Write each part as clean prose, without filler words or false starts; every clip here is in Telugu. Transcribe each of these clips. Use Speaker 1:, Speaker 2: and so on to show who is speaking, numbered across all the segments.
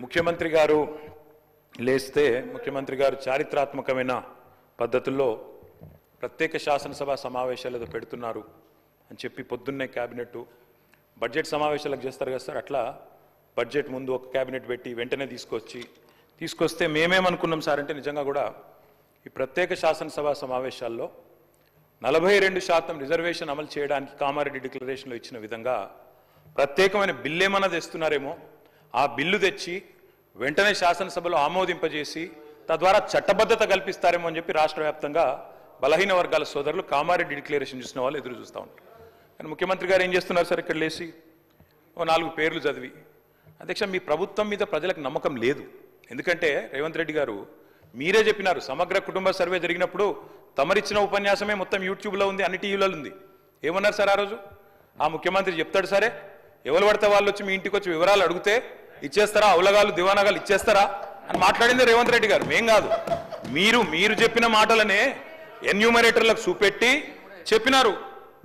Speaker 1: ముఖ్యమంత్రి గారు లేస్తే ముఖ్యమంత్రి గారు చారిత్రాత్మకమైన పద్ధతుల్లో ప్రత్యేక శాసనసభ సమావేశాలు పెడుతున్నారు అని చెప్పి పొద్దున్నే క్యాబినెట్ బడ్జెట్ సమావేశాలకు చేస్తారు కదా సార్, అట్లా బడ్జెట్ ముందు ఒక క్యాబినెట్ పెట్టి వెంటనే తీసుకొస్తే మేమేమనుకున్నాం సార్ అంటే నిజంగా కూడా ఈ ప్రత్యేక శాసనసభ సమావేశాల్లో 42% రిజర్వేషన్ అమలు చేయడానికి కామారెడ్డి డిక్లరేషన్లో ఇచ్చిన విధంగా ప్రత్యేకమైన బిల్లు ఏమన్నా తెస్తున్నారేమో, ఆ బిల్లు తెచ్చి వెంటనే శాసనసభలో ఆమోదింపజేసి తద్వారా చట్టబద్ధత కల్పిస్తారేమో అని చెప్పి రాష్ట్ర వ్యాప్తంగా బలహీన వర్గాల సోదరులు కామారెడ్డి డిక్లరేషన్ చూసిన వాళ్ళు ఎదురు చూస్తూ ఉంటారు. కానీ ముఖ్యమంత్రి గారు ఏం చేస్తున్నారు సార్, ఇక్కడ లేచి ఓ 4 పేర్లు చదివి, అధ్యక్ష మీ ప్రభుత్వం మీద ప్రజలకు నమ్మకం లేదు. ఎందుకంటే రేవంత్ రెడ్డి గారు మీరే చెప్పినారు, సమగ్ర కుటుంబ సర్వే జరిగినప్పుడు తమరిచ్చిన ఉపన్యాసమే మొత్తం యూట్యూబ్లో ఉంది, అన్ని టీవీలలో ఉంది. ఏమన్నారు సార్ ఆ రోజు? ఆ ముఖ్యమంత్రి చెప్తాడు సరే, ఎవరు పడితే వాళ్ళు వచ్చి మీ ఇంటికి వచ్చి వివరాలు అడిగితే ఇచ్చేస్తారా, అవలగాలు దివానాగాలు ఇచ్చేస్తారా అని మాట్లాడింది రేవంత్ రెడ్డి గారు, మేం కాదు. మీరు చెప్పిన మాటలనే ఎన్యూమరేటర్లకు చూపెట్టి చెప్పినారు,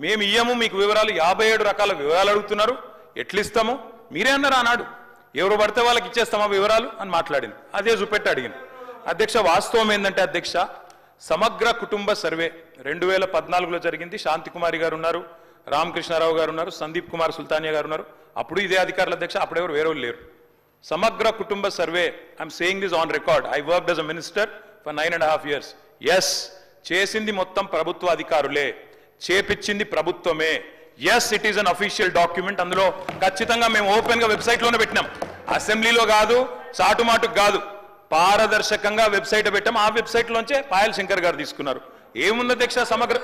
Speaker 1: మేము ఇయ్యము మీకు వివరాలు, 57 రకాల వివరాలు అడుగుతున్నారు, ఎట్లిస్తాము మీరే అన్నారు ఆనాడు. ఎవరు పడితే వాళ్ళకి ఇచ్చేస్తామా వివరాలు అని మాట్లాడింది, అదే చూపెట్టి అడిగింది. అధ్యక్ష వాస్తవం ఏంటంటే అధ్యక్ష, సమగ్ర కుటుంబ సర్వే 2014లో జరిగింది. శాంతికుమారి గారు ఉన్నారు, రామకృష్ణారావు గారు ఉన్నారు, సందీప్ కుమార్ సుల్తానియా గారు ఉన్నారు. అప్పుడు ఇదే అధికారుల అధ్యక్ష, అప్పుడెవరు వేరే వాళ్ళు లేరు. సమగ్ర కుటుంబ సర్వే, I'm saying this on record, I worked as a minister for 9.5 years. Yes, చేసింది మొత్తం ప్రభుత్వ అధికారులే, చేపించింది ప్రభుత్వమే. Yes, it is unofficial document. అందులో ఖచ్చితంగా మేము ఓపెన్ గా వెబ్సైట్ లోనే పెట్టినాం, అసెంబ్లీలో కాదు, చాటుమాటుకు కాదు, పారదర్శకంగా వెబ్సైట్ పెట్టాం. ఆ వెబ్సైట్ లోంచే పాయల్ శంకర్ గారు తీసుకున్నారు. ఏముంది అధ్యక్ష సమగ్ర,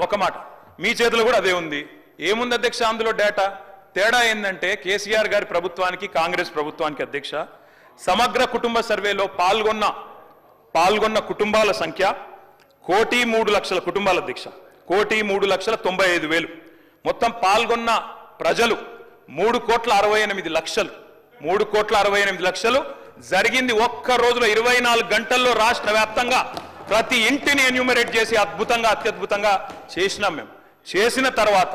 Speaker 1: ఒక మాట మీ చేతిలో కూడా అదే ఉంది. ఏముంది అధ్యక్ష అందులో డేటా? తేడా ఏంటంటే కేసీఆర్ గారి ప్రభుత్వానికి కాంగ్రెస్ ప్రభుత్వానికి అధ్యక్ష, సమగ్ర కుటుంబ సర్వేలో పాల్గొన్న కుటుంబాల సంఖ్య 1,03,00,000 కుటుంబాల అధ్యక్ష, 1,03,95,000. మొత్తం పాల్గొన్న ప్రజలు 3,68,00,000. 3,68,00,000 జరిగింది ఒక్క రోజులో 24 గంటల్లో రాష్ట్ర వ్యాప్తంగా ప్రతి ఇంటిని ఎన్యూమరేట్ చేసి అత్యద్భుతంగా చేసినాం. మేము చేసిన తర్వాత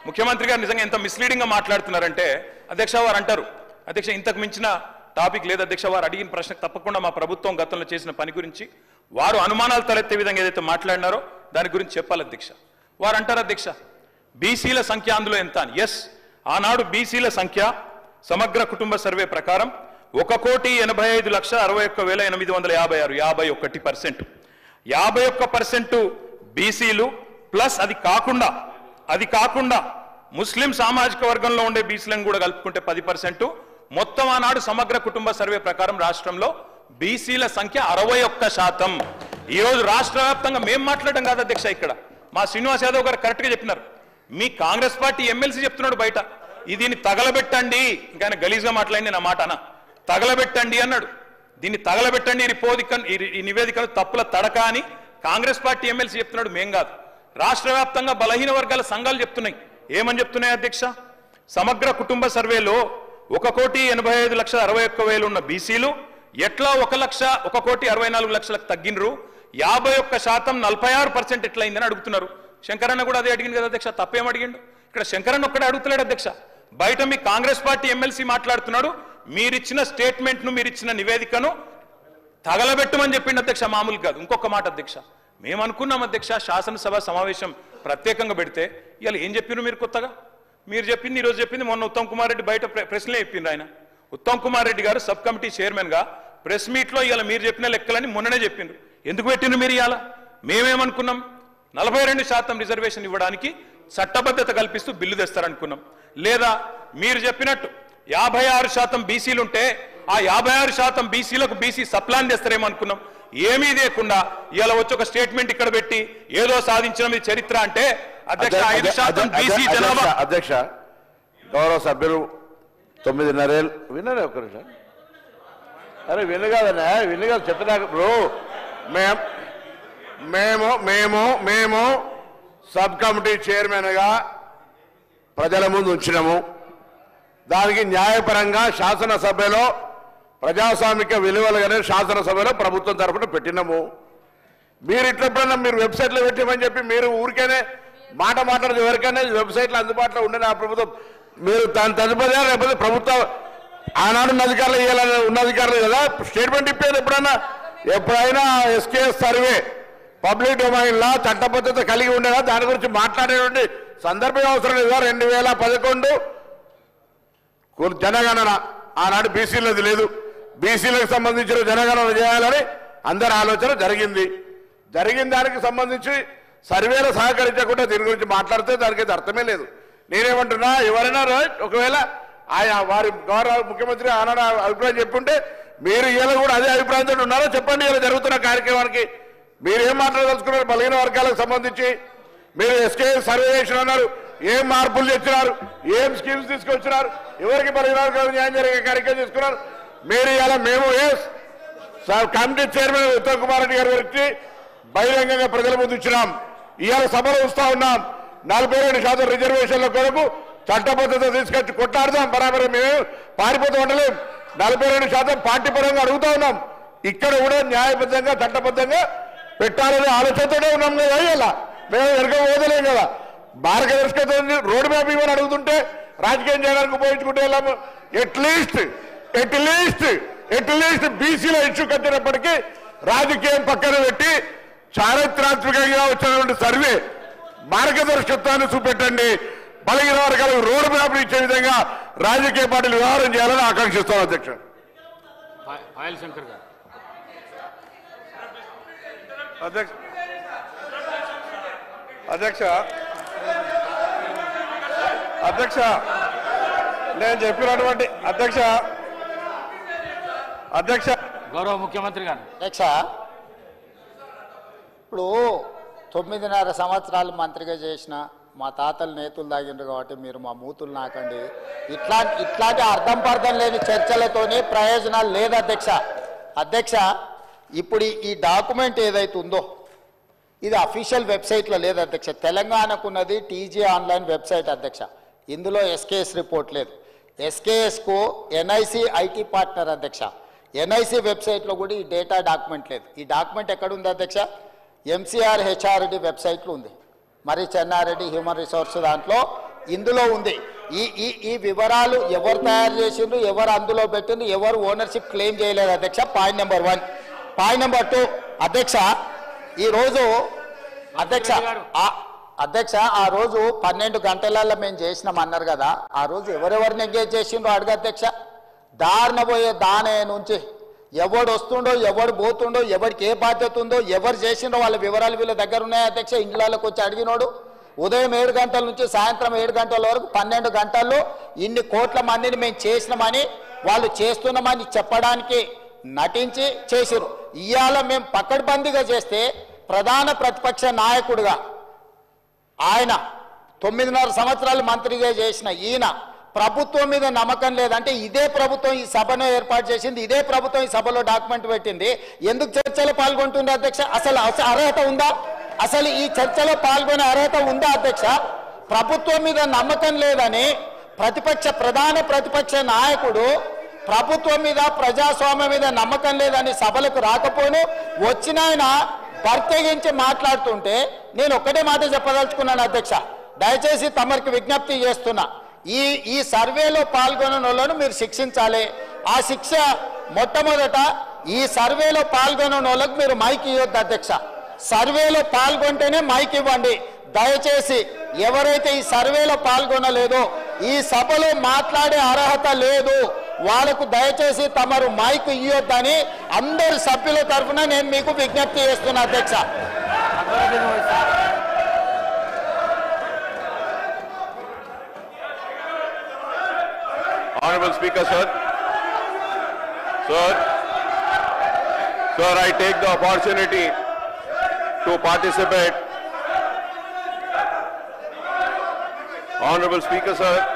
Speaker 1: ముఖ్యమంత్రి గారు నిజంగా ఎంత మిస్లీడింగ్ గా మాట్లాడుతున్నారంటే అధ్యక్ష, వారు అంటారు అధ్యక్ష ఇంతకు మించిన టాపిక్ లేదు అధ్యక్ష, వారు అడిగిన ప్రశ్నకు తప్పకుండా మా ప్రభుత్వం గతంలో చేసిన పని గురించి వారు అనుమానాలు తలెత్తే విధంగా ఏదైతే మాట్లాడినారో దాని గురించి చెప్పాలి అధ్యక్ష. వారు అంటారు అధ్యక్ష బీసీల సంఖ్య అందులో ఎంత అని. ఎస్, ఆనాడు బీసీల సంఖ్య సమగ్ర కుటుంబ సర్వే ప్రకారం 1,85,61,856, 51%. 51% బీసీలు ప్లస్ అది కాకుండా ముస్లిం సామాజిక వర్గంలో ఉండే బీసీలను కూడా కలుపుకుంటే 10%. మొత్తం ఆనాడు సమగ్ర కుటుంబ సర్వే ప్రకారం రాష్ట్రంలో బీసీల సంఖ్య 61%. ఈ రోజు రాష్ట్ర వ్యాప్తంగా మేము మాట్లాడడం కాదు అధ్యక్ష, ఇక్కడ మా శ్రీనివాస్ యాదవ్ గారు కరెక్ట్ గా చెప్పినారు. మీ కాంగ్రెస్ పార్టీ ఎమ్మెల్సీ చెప్తున్నాడు బయట, దీన్ని తగలబెట్టండి, ఇంకా గలీజ్గా మాట్లాడింది నా మాట అన్న, తగలబెట్టండి అన్నాడు. దీన్ని తగలబెట్టండి, ఈ నివేదికను తప్పుల తడక అని కాంగ్రెస్ పార్టీ ఎమ్మెల్సీ చెప్తున్నాడు, మేం కాదు. రాష్ట్ర వ్యాప్తంగా బలహీన వర్గాల సంఘాలు చెప్తున్నాయి. ఏమని చెప్తున్నాయి అధ్యక్ష? సమగ్ర కుటుంబ సర్వేలో 1,85,61,000 ఉన్న బీసీలు ఎట్లా 1,64,00,000 తగ్గినరు, 51% 46% ఎట్లయిందని అడుగుతున్నారు. శంకరన్న కూడా అదే అడిగింది కదా అధ్యక్ష, తప్పేం అడిగిండు? ఇక్కడ శంకరన్న ఒక్కడే అడుగుతున్నాడు అధ్యక్ష, బయట మీ కాంగ్రెస్ పార్టీ ఎమ్మెల్సీ మాట్లాడుతున్నాడు, మీరిచ్చిన స్టేట్మెంట్ను మీరిచ్చిన నివేదికను తగలబెట్టమని చెప్పిండు అధ్యక్ష, మామూలు కాదు. ఇంకొక మాట అధ్యక్ష, మేము అనుకున్నాం అధ్యక్ష శాసనసభ సమావేశం ప్రత్యేకంగా పెడితే ఇవాళ ఏం చెప్పినారు మీరు కొత్తగా? మీరు చెప్పింది ఈరోజు చెప్పింది మొన్న ఉత్తమ్ కుమార్ రెడ్డి బయట ప్రెస్లే చెప్పిండ్రు. ఆయన ఉత్తమ్ కుమార్ రెడ్డి గారు సబ్ కమిటీ చైర్మన్ గా ప్రెస్ మీట్ లో ఇవాళ మీరు చెప్పిన లెక్కలని మొన్ననే చెప్పిండ్రు. ఎందుకు పెట్టిండ్రు మీరు ఇవాళ? మేమేమనుకున్నాం, 42% రిజర్వేషన్ ఇవ్వడానికి చట్టబద్ధత కల్పిస్తూ బిల్లు తెస్తారనుకున్నాం. లేదా మీరు చెప్పినట్టు 56% బీసీలుంటే ఆ 56% బీసీలకు బీసీ సప్లాన్ చేస్తారేమో అనుకున్నాం. ఏమీ లేకుండా ఇలా వచ్చి ఒక స్టేట్మెంట్ ఇక్కడ పెట్టి ఏదో సాధించిన చరిత్ర అంటే అధ్యక్ష 5% బీసీ జనాభా.
Speaker 2: అధ్యక్ష గౌరవ సభ్యులు 9:30 విన్నారే ఒక్క నిమిషం. అరే వినగాదనే వినగా చెప్పినా ఇప్పుడు మేము సబ్ కమిటీ చైర్మన్గా ప్రజల ముందు ఉంచినాము. దానికి న్యాయపరంగా శాసనసభలో ప్రజాస్వామిక విలువలుగానే శాసనసభలో ప్రభుత్వం తరఫున పెట్టినాము. మీరు ఇట్లప్పుడన్నా మీరు వెబ్సైట్లో పెట్టమని చెప్పి మీరు ఊరికేనే మాట్లాడదు, ఎవరికైనా వెబ్సైట్లో అందుబాటులో ఉండే నా ప్రభుత్వం మీరు దాని తదుపరి లేకపోతే ప్రభుత్వ ఆనాడు ఉన్న అధికారులు ఇవ్వాలని ఉన్న అధికారులు కదా స్టేట్మెంట్ ఇప్పేది ఎప్పుడైనా ఎస్కేఎస్ సర్వే పబ్లిక్ డొమైన్ లా చట్టబద్ధత కలిగి ఉండేదా దాని గురించి మాట్లాడేటువంటి సందర్భం అవసరం లేదా 2011 జనగణన ఆనాడు బీసీలది లేదు బీసీలకు సంబంధించిన జనగణన చేయాలని అందరి ఆలోచన జరిగింది దానికి సంబంధించి సర్వేలు సహకరించకుండా దీని గురించి మాట్లాడితే దానికైతే అర్థమే లేదు నేనేమంటున్నా ఎవరైనా ఒకవేళ ఆయా వారి గౌరవ ముఖ్యమంత్రి ఆనాడు అభిప్రాయం చెప్పుంటే మీరు ఇలా కూడా అదే అభిప్రాయంతో ఉన్నారో చెప్పండి ఇలా జరుగుతున్న కార్యక్రమానికి మీరు ఏం మాట్లాడదలుచుకున్నారు బలహీన వర్గాలకు సంబంధించి మీరు ఎస్కే సర్వే చేసిన అన్నారు ఏం మార్పులు తెచ్చినారు ఏం స్కీమ్స్ తీసుకొచ్చినారు ఎవరికి బలహీన వర్గాలకు న్యాయం జరిగే కార్యక్రమం చేసుకున్నారు మీరు ఇలా మేము కమిటీ చైర్మన్ ఉత్తమ్ కుమార్ రెడ్డి గారి గురించి బహిరంగంగా ప్రజల ముందు ఇచ్చినాం ఇవాళ సభలో వస్తా ఉన్నాం 42% రిజర్వేషన్ల కొరకు చట్టబద్ధత తీసుకొచ్చి కొట్లాడదాం బరాబర్ మేము పారిపోతూ ఉండలేం 42% పార్టీ పరంగా అడుగుతా ఉన్నాం ఇక్కడ కూడా న్యాయబద్ధంగా చట్టబద్ధంగా పెట్టాలనే ఆలోచనతోనే ఉన్నాం కదా ఇలా మేము వెనక పోదలేం కదా మార్గదర్శకత రోడ్ మ్యాప్ ఇవ్వని అడుగుతుంటే రాజకీయం చేయడానికి ఉపయోగించుకుంటే వెళ్ళాము ఎట్లీస్ట్ బీసీల ఇష్యూ కట్టినప్పటికీ రాజకీయం పక్కన పెట్టి చారిత్రాత్మకంగా వచ్చినటువంటి సర్వే మార్గదర్శకత్వాన్ని చూపెట్టండి బలహీన వర్గాలకు రోడ్ మ్యాప్ ఇచ్చే విధంగా రాజకీయ పార్టీలు వ్యవహారం చేయాలని ఆకాంక్షిస్తాం అధ్యక్ష
Speaker 3: అధ్యక్ష నేను చెప్పినటువంటి అధ్యక్ష
Speaker 4: గౌరవ ముఖ్యమంత్రి గారు
Speaker 5: అధ్యక్ష ఇప్పుడు 9.5 సంవత్సరాలు మంత్రిగా చేసిన మా తాతలు నేతులు తాగిండ్రు కాబట్టి మీరు మా మూతులు నాకండి ఇట్లాంటి అర్థం పర్థం లేని చర్చలతోనే ప్రయోజనాలు లేదు అధ్యక్ష ఇప్పుడు ఈ డాక్యుమెంట్ ఏదైతే ఉందో ఇది అఫీషియల్ వెబ్సైట్లో లేదు అధ్యక్ష తెలంగాణకున్నది టీజీ ఆన్లైన్ వెబ్సైట్ అధ్యక్ష ఇందులో ఎస్కేఎస్ రిపోర్ట్ లేదు ఎస్కేఎస్కు ఎన్ఐసి ఐటీ పార్ట్నర్ అధ్యక్ష ఎన్ఐసి వెబ్సైట్లో కూడా ఈ డేటా డాక్యుమెంట్ లేదు ఈ డాక్యుమెంట్ ఎక్కడుంది అధ్యక్ష ఎంసీఆర్ హెచ్ఆర్డి వెబ్సైట్లో ఉంది మరి చెన్నారెడ్డి హ్యూమన్ రిసోర్స్ దాంట్లో ఇందులో ఉంది ఈ వివరాలు ఎవరు తయారు చేసిండ్రు ఎవరు అందులో పెట్టిండ్రు ఎవరు ఓనర్షిప్ క్లెయిమ్ చేయలేదు అధ్యక్ష పాయింట్ నెంబర్ 1 పాయింట్ నెంబర్ 2 అధ్యక్ష ఈరోజు అధ్యక్ష ఆ రోజు 12 గంటలలో మేము చేసినాం అన్నారు కదా ఆ రోజు ఎవరెవరిని ఎంగేజ్ చేసిండ్రో అడుగు అధ్యక్ష దారిన పోయే దానే నుంచి ఎవడు వస్తుండో ఎవడు పోతుండో ఎవరికి ఏ బాధ్యత ఉందో ఎవరు చేసిండో వాళ్ళ వివరాలు వీళ్ళ దగ్గర ఉన్నాయి అధ్యక్ష ఇండ్లలోకి వచ్చి అడిగినోడు ఉదయం 7 గంటల నుంచి సాయంత్రం 7 గంటల వరకు 12 గంటల్లో ఇన్ని కోట్ల మందిని మేము చేసినామని వాళ్ళు చేస్తున్నామని చెప్పడానికి నటించి చేసిరు ఇవాళ మేము పకడ్బందీగా చేస్తే ప్రధాన ప్రతిపక్ష నాయకుడిగా ఆయన 9.5 సంవత్సరాలు మంత్రిగా చేసిన ఈయన ప్రభుత్వం మీద నమ్మకం లేదంటే ఇదే ప్రభుత్వం ఈ సభను ఏర్పాటు చేసింది ఇదే ప్రభుత్వం ఈ సభలో డాక్యుమెంట్ పెట్టింది ఎందుకు చర్చలో పాల్గొంటుంది అధ్యక్ష అసలు అర్హత ఉందా అసలు ఈ చర్చలో పాల్గొనే అర్హత ఉందా అధ్యక్ష ప్రభుత్వం మీద నమ్మకం లేదని ప్రధాన ప్రతిపక్ష నాయకుడు ప్రభుత్వం మీద ప్రజాస్వామ్యం మీద నమ్మకం లేదని సభలకు రాకపోను వచ్చిన ఆయన ప్రత్యేకించి మాట్లాడుతుంటే నేను ఒక్కటే మాట చెప్పదలుచుకున్నాను అధ్యక్ష దయచేసి తమరికి విజ్ఞప్తి చేస్తున్నా ఈ సర్వేలో పాల్గొన్న వాళ్ళను మీరు శిక్షించాలి ఆ శిక్ష మొట్టమొదట ఈ సర్వేలో పాల్గొన్న వాళ్ళకు మీరు మైక్ ఇవ్వద్దు అధ్యక్ష సర్వేలో పాల్గొంటేనే మైక్ ఇవ్వండి దయచేసి ఎవరైతే ఈ సర్వేలో పాల్గొనలేదో ఈ సభలో మాట్లాడే అర్హత లేదు వాళ్ళకు దయచేసి తమరు మైక్ ఇవ్వొద్దని అందరు సభ్యుల తరఫున నేను మీకు విజ్ఞప్తి చేస్తున్నా అధ్యక్ష
Speaker 3: Honorable Speaker, sir, I take the opportunity to participate. Honorable Speaker, sir,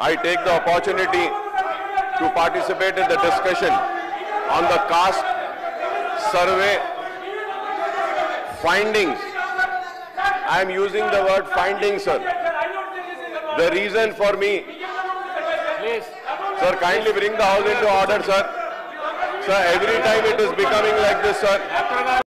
Speaker 3: I take the opportunity to participate in the discussion on the caste survey findings. I am using the word findings, sir. The reason for me, please, sir, kindly bring the house into order, sir. Sir, every time it is becoming like this, sir.